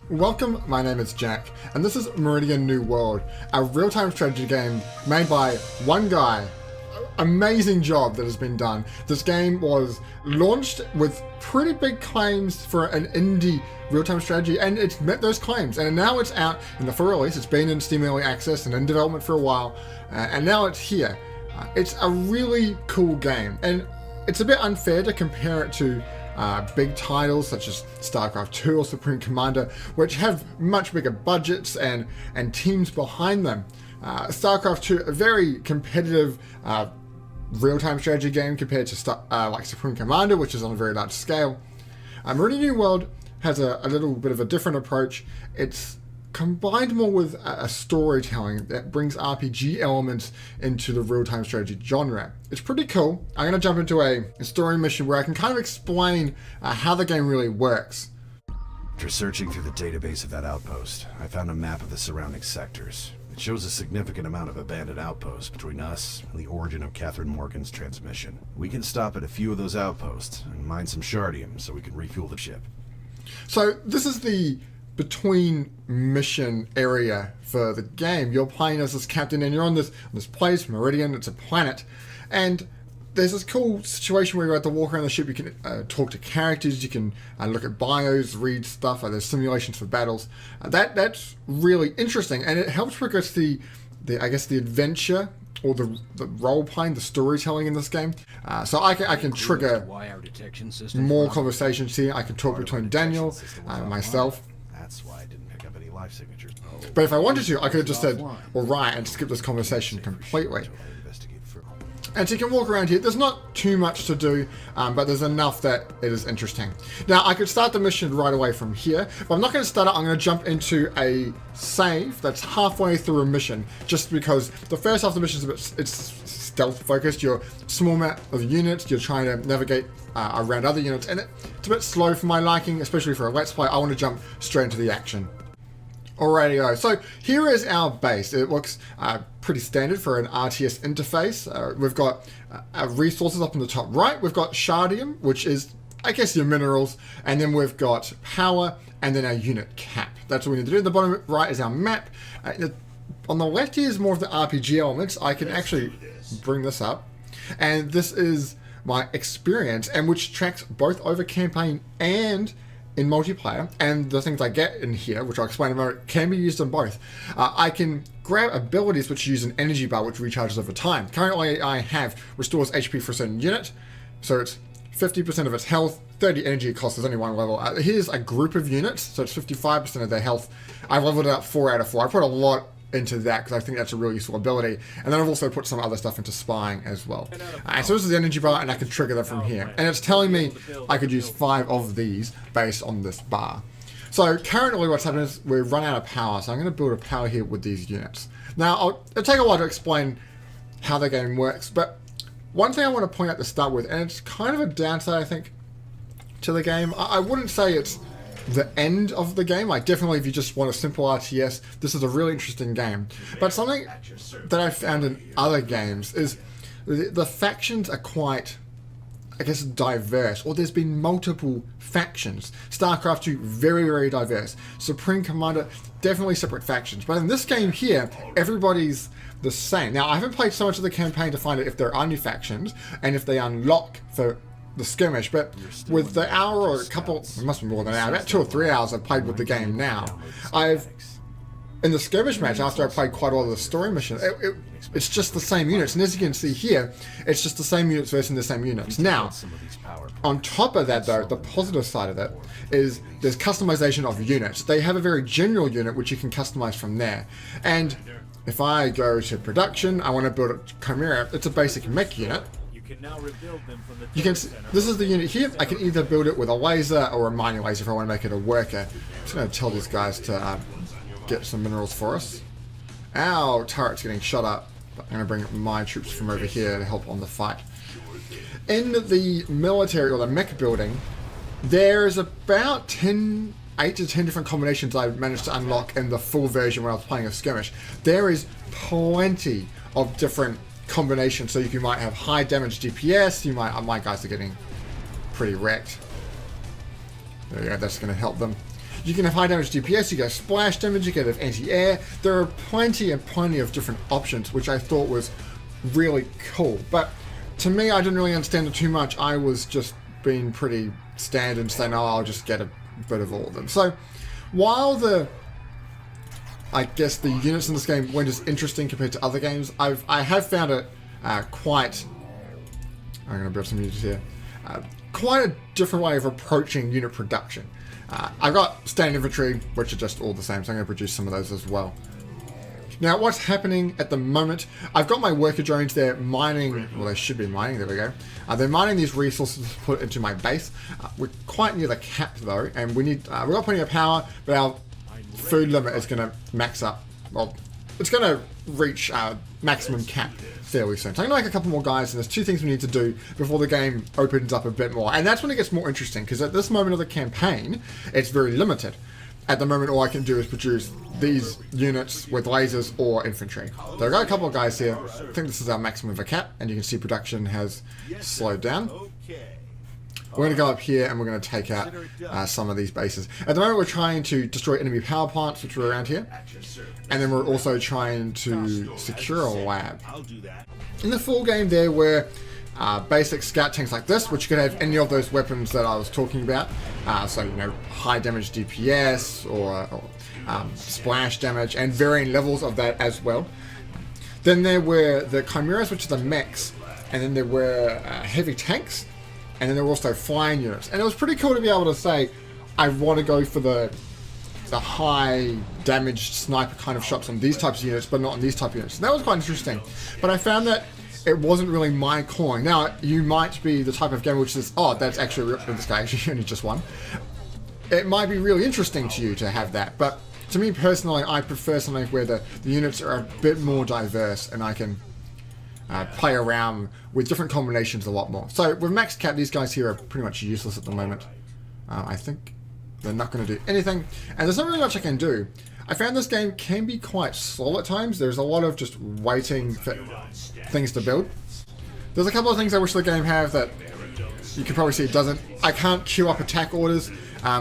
Welcome, my name is Jack, and this is Meridian New World, a real-time strategy game made by one guy. Amazing job that has been done. This game was launched with pretty big claims for an indie real-time strategy, and it's met those claims, and now it's out in the full release. It's been in Steam Early Access and in development for a while, and now it's here. It's a really cool game, and it's a bit unfair to compare it to big titles such as StarCraft 2 or Supreme Commander, which have much bigger budgets and teams behind them. StarCraft 2, a very competitive real-time strategy game compared to like Supreme Commander, which is on a very large scale. Meridian New World has a little bit of a different approach. It's combined more with a storytelling that brings RPG elements into the real-time strategy genre. It's pretty cool. I'm going to jump into a story mission where I can kind of explain how the game really works. After searching through the database of that outpost, I found a map of the surrounding sectors. It shows a significant amount of abandoned outposts between us and the origin of Catherine Morgan's transmission. We can stop at a few of those outposts and mine some shardium so we can refuel the ship. So this is the between mission area for the game. You're playing as this captain and you're on this place, Meridian. It's a planet, and there's this cool situation where you have to walk around the ship. You can talk to characters, you can look at bios, read stuff, there's simulations for battles. That's really interesting, and it helps progress the I guess the adventure or the role playing, the storytelling in this game. So I can trigger more conversations here. I can talk between Daniel and myself. That's why I didn't pick up any life signatures. But if I wanted to, I could have just said, well, right, and skip this conversation completely. And so you can walk around here. There's not too much to do, but there's enough that it is interesting. Now, I could start the mission right away from here, but I'm not going to start it. I'm going to jump into a save that's halfway through a mission, just because the first half of the mission is a bit, it's stealth focused. You're a small amount of units. You're trying to navigate around other units, and it's a bit slow for my liking, especially for a Let's Play. I want to jump straight into the action. Alrighty, so here is our base. It looks pretty standard for an RTS interface. We've got resources up in the top right. We've got shardium, which is, I guess, your minerals, and then we've got power, and then our unit cap. That's what we need to do. The bottom right is our map. On the left here is more of the RPG elements. I can actually bring this up, and this is my experience, and which tracks both over campaign and in multiplayer, and the things I get in here, which I'll explain in a moment, can be used on both. I can grab abilities which use an energy bar which recharges over time. Currently I have restores HP for a certain unit, so it's 50% of its health, 30 energy it costs, there's only one level. Here's a group of units, so it's 55% of their health. I've leveled it up 4 out of 4. I put a lot into that because I think that's a really useful ability, and then I've also put some other stuff into spying as well. So this is the energy bar, and I can trigger that from here, and it's telling me I could use 5 of these based on this bar. So currently what's happening is we've run out of power, so I'm going to build a power here with these units. Now it'll take a while to explain how the game works, but one thing I want to point out to start with, and it's kind of a downside I think to the game, I wouldn't say it's the end of the game. Like, definitely if you just want a simple RTS, this is a really interesting game. But something that I found in other games is the factions are quite, I guess, diverse, or there's been multiple factions. StarCraft 2, very, very diverse. Supreme Commander, definitely separate factions. But in this game here, everybody's the same. Now, I haven't played so much of the campaign to find out if there are new factions, and if they unlock for the skirmish, but with the hour or a couple, it must be more than an hour, about 2 or 3 hours I've played with the game now. In the skirmish match, after I played quite a lot of the story mission, it's just the same units, and as you can see here, it's just the same units versus the same units. Now, on top of that though, the positive side of it is there's customization of units. They have a very general unit which you can customize from there, and if I go to production, I want to build a Chimera. It's a basic mech unit. You can see, this is the unit here. I can either build it with a laser or a mining laser if I want to make it a worker. I'm just going to tell these guys to get some minerals for us. Our turret's getting shot up. I'm going to bring my troops from over here to help on the fight. In the military or the mech building, there's about 8 to 10 different combinations I've managed to unlock in the full version when I was playing a skirmish. There is plenty of different combinations, so you might have high damage DPS, you might, my guys are getting pretty wrecked. There you go, that's going to help them. You can have high damage DPS, you get splash damage, you can have anti-air. There are plenty and plenty of different options, which I thought was really cool. But to me, I didn't really understand it too much. I was just being pretty standard, saying, oh, I'll just get a bit of all of them. So while I guess the units in this game weren't as interesting compared to other games, I have found it quite... I'm going to build some units here. Quite a different way of approaching unit production. I've got standard infantry, which are just all the same, so I'm going to produce some of those as well. Now, what's happening at the moment, I've got my worker drones there mining, well, they should be mining, there we go. They're mining these resources to put into my base. We're quite near the cap, though, and we've got plenty of power, but our food limit is going to max up. Well, it's going to reach maximum cap fairly soon. So I'm going to make a couple more guys, and there's two things we need to do before the game opens up a bit more. And that's when it gets more interesting, because at this moment of the campaign, it's very limited. At the moment, all I can do is produce these units with lasers or infantry. So I've got a couple of guys here. I think this is our maximum of a cap, and you can see production has slowed down. We're going to go up here and we're going to take out some of these bases. At the moment, we're trying to destroy enemy power plants, which are around here. And then we're also trying to secure a lab. In the full game, there were basic scout tanks like this, which could have any of those weapons that I was talking about. So, you know, high damage DPS or splash damage, and varying levels of that as well. Then there were the chimeras, which are the mechs. And then there were heavy tanks. And then there were also flying units. And it was pretty cool to be able to say, I want to go for the high damaged sniper kind of shots on these types of units, but not on these type of units. And that was quite interesting. But I found that it wasn't really my calling. Now, you might be the type of gamer which says, oh, that's actually, this guy actually only just won. It might be really interesting to you to have that. But to me personally, I prefer something where the units are a bit more diverse and I can play around with different combinations a lot more. So with max cap, these guys here are pretty much useless at the moment. I think they're not going to do anything, and there's not really much I can do. I found this game can be quite slow at times. There's a lot of just waiting for things to build. There's a couple of things I wish the game have that you can probably see it doesn't. I can't queue up attack orders,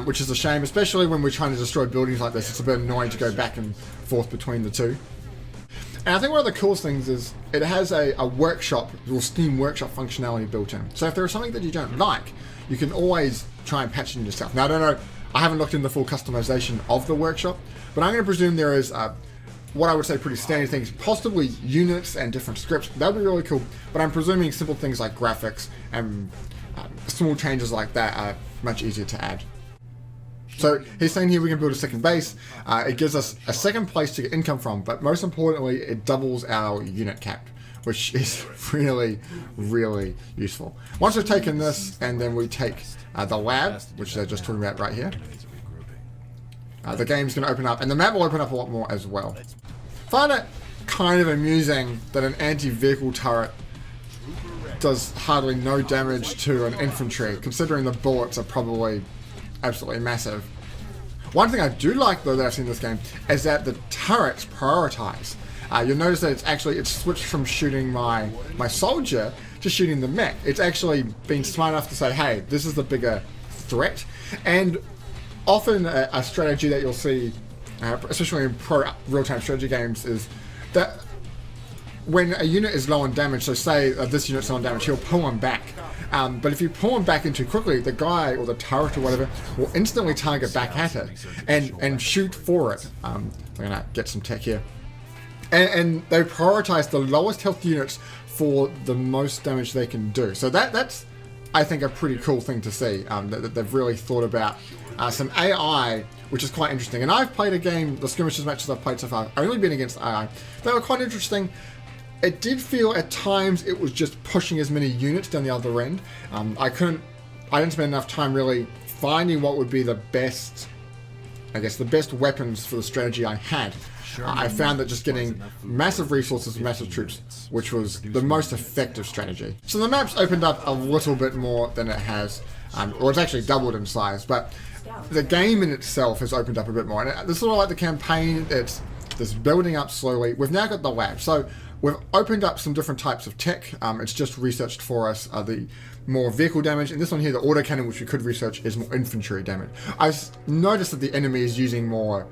which is a shame, especially when we're trying to destroy buildings like this. It's a bit annoying to go back and forth between the two. And I think one of the coolest things is it has a workshop, or Steam Workshop functionality built in. So if there is something that you don't like, you can always try and patch it in yourself. Now, I don't know, I haven't looked into the full customization of the workshop, but I'm going to presume there is what I would say pretty standard things, possibly units and different scripts. That would be really cool, but I'm presuming simple things like graphics and small changes like that are much easier to add. So he's saying here we can build a second base. It gives us a second place to get income from, but most importantly, it doubles our unit cap, which is really, really useful. Once we've taken this, and then we take the lab, which they're just talking about right here, the game's going to open up, and the map will open up a lot more as well. Find it kind of amusing that an anti-vehicle turret does hardly no damage to an infantry, considering the bullets are probably absolutely massive. One thing I do like though that I've seen in this game is that the turrets prioritize. You'll notice that it's switched from shooting my soldier to shooting the mech. It's actually been smart enough to say, hey, this is the bigger threat. And often a strategy that you'll see, especially in pro real-time strategy games, is that when a unit is low on damage, so say this unit's low on damage, he'll pull him back. But if you pull him back in too quickly, the guy or the turret or whatever will instantly target back at it and shoot for it. We're gonna get some tech here. And they prioritize the lowest health units for the most damage they can do. So that's, I think, a pretty cool thing to see, that they've really thought about some AI, which is quite interesting. And I've played a game, the skirmishes matches I've played so far, I've only been against AI. They were quite interesting. It did feel at times it was just pushing as many units down the other end. I didn't spend enough time really finding what would be the best, I guess, the best weapons for the strategy I had. I found that just getting massive resources, massive troops, which was the most effective strategy. So the map's opened up a little bit more than it has, or it's actually doubled in size, but the game in itself has opened up a bit more. And this is sort of like the campaign, it's building up slowly. We've now got the lab. So we've opened up some different types of tech. It's just researched for us the more vehicle damage, and this one here, the autocannon, which we could research, is more infantry damage. I noticed that the enemy is using more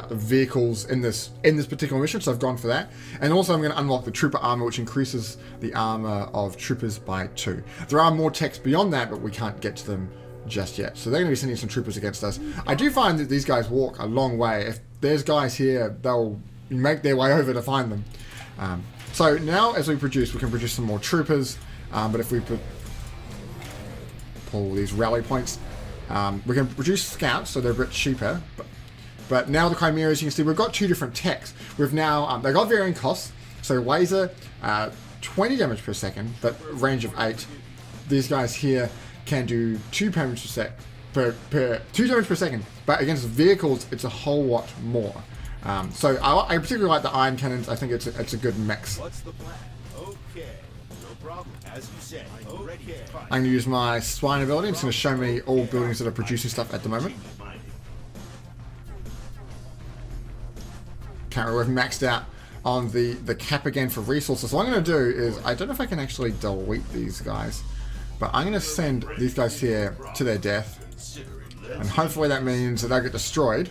vehicles in this particular mission, so I've gone for that. And also I'm going to unlock the trooper armor, which increases the armor of troopers by 2. There are more techs beyond that, but we can't get to them just yet. So they're going to be sending some troopers against us. I do find that these guys walk a long way. If there's guys here, they'll make their way over to find them. So now as we can produce some more troopers, but if we pull these rally points, we can produce scouts, so they're a bit cheaper. But now the Chimeras, you can see we've got 2 different techs. We've now, they've got varying costs. So laser, 20 damage per second, but range of 8. These guys here can do 2 damage per 2 damage per second, but against vehicles, it's a whole lot more. So I particularly like the iron cannons. I think it's a good mix. What's the plan? Okay, no problem. As you said, okay. I'm going to use my spine ability. It's going to show me all buildings that are producing stuff at the moment. Can't remember, we've maxed out on the cap again for resources. So what I'm going to do is, I don't know if I can actually delete these guys, but I'm going to send these guys here to their death, and hopefully that means that they'll get destroyed,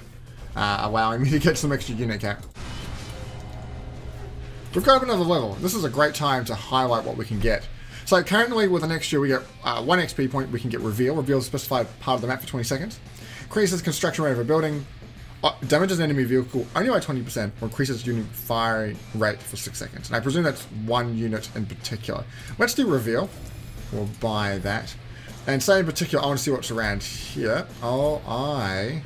allowing me to get some extra unit cap. We've got up another level. This is a great time to highlight what we can get. So currently with an extra, we get 1 XP point. We can get Reveal. Reveal is a specified part of the map for 20 seconds. Increases construction rate of a building. Damages an enemy vehicle only by 20%, or increases unit firing rate for 6 seconds. And I presume that's 1 unit in particular. Let's do Reveal. We'll buy that. And say in particular, I want to see what's around here. Oh, I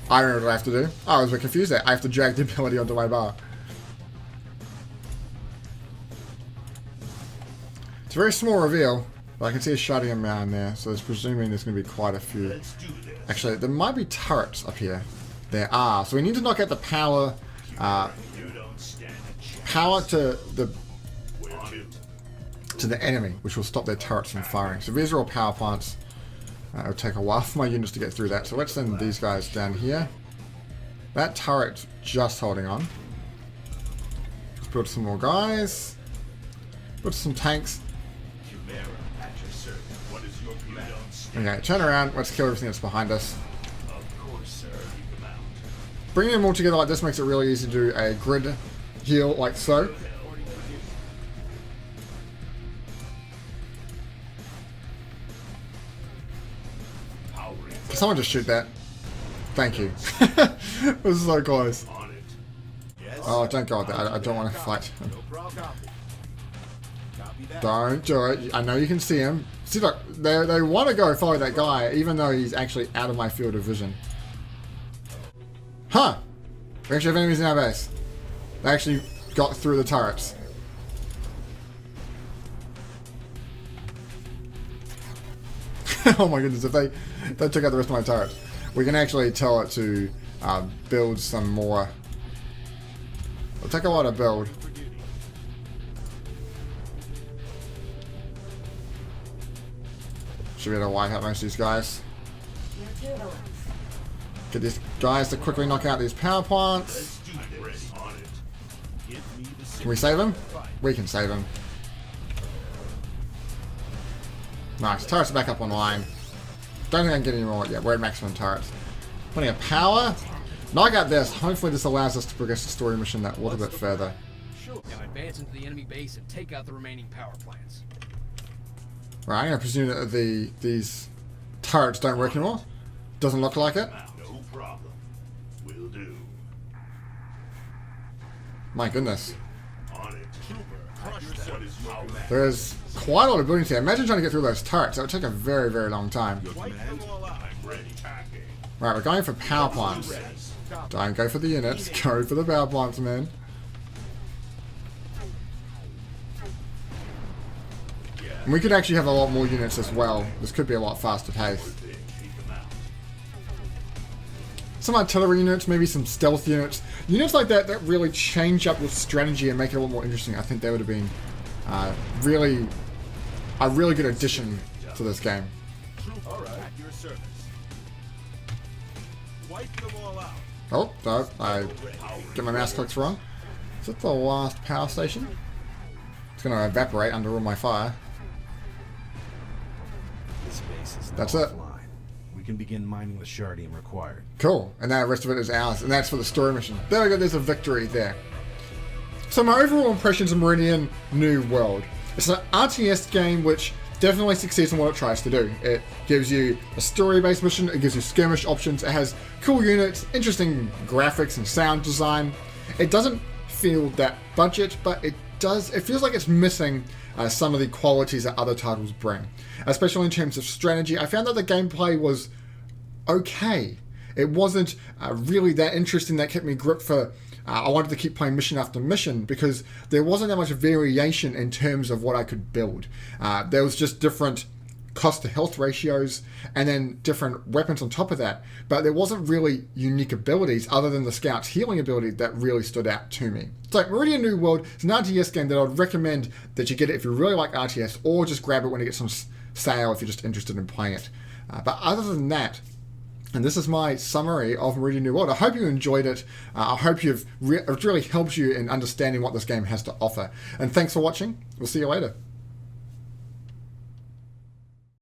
don't know what I have to do. Oh, I was a bit confused there. I have to drag the ability onto my bar. It's a very small reveal. But I can see a shotty around there, so it's presuming there's going to be quite a few. Actually, there might be turrets up here. There are. So we need to knock out the power to the enemy, which will stop their turrets from firing. So these are all power plants. It'll take a while for my units to get through that. So let's send these guys down here. That turret's just holding on. Let's build some more guys. Build some tanks. Okay, turn around. Let's kill everything that's behind us. Bringing them all together like this makes it really easy to do a grid heal like so. Can someone just shoot that? Thank you. This is so close. Oh, don't go with that. I don't want to fight. Don't do it. I know you can see him. See, look, they want to go follow that guy, even though he's actually out of my field of vision. Huh. We actually have enemies in our base. They actually got through the turrets. Oh my goodness, if they took out the rest of my turrets. We can actually tell it to build some more. It'll take a lot to build. Should be able to wipe out most of these guys. Get these guys to quickly knock out these power plants. Can we save them? We can save them. Nice. Turrets are back up online. Don't think I can get any more. Yeah, we're at maximum turrets. Plenty of power. Knock out this. Hopefully this allows us to progress the story mission that little bit further. Now advance into the enemy base and take out the remaining power plants. Right, I'm going to presume that these turrets don't work anymore. Doesn't look like it. No problem. Will do. My goodness. On it. What is your command? There's quite a lot of buildings here. Imagine trying to get through those turrets. That would take a very, very long time. Wipe them all out. I'm ready. Right, we're going for power plants. Don't go for the units. Go for the power plants, man. And we could actually have a lot more units as well. This could be a lot faster paced. Some artillery units, maybe some stealth units. Units like that that really change up your strategy and make it a lot more interesting. I think they would have been really a really good addition to this game. All right, at your service. Wipe them all out. Oh, no, I get my mouse clicks wrong. Is it the last power station? It's going to evaporate under all my fire. This base is That's now it. offline. We can begin mining the shardium required. Cool. And now the rest of it is ours. And that's for the story mission. There we go, there's a victory there. So my overall impressions of Meridian New World. It's an RTS game which definitely succeeds in what it tries to do. It gives you a story-based mission, it gives you skirmish options, it has cool units, interesting graphics and sound design. It doesn't feel that budget, but it feels like it's missing some of the qualities that other titles bring. Especially in terms of strategy, I found that the gameplay was okay. It wasn't really that interesting, that kept me gripped for... I wanted to keep playing mission after mission because there wasn't that much variation in terms of what I could build. There was just different cost to health ratios and then different weapons on top of that, but there wasn't really unique abilities other than the Scout's healing ability that really stood out to me. So Meridian New World is an RTS game that I'd recommend that you get it if you really like RTS, or just grab it when it gets on sale if you're just interested in playing it. But other than that, and this is my summary of Meridian New World. I hope you enjoyed it. I hope it's really helped you in understanding what this game has to offer. And thanks for watching. We'll see you later.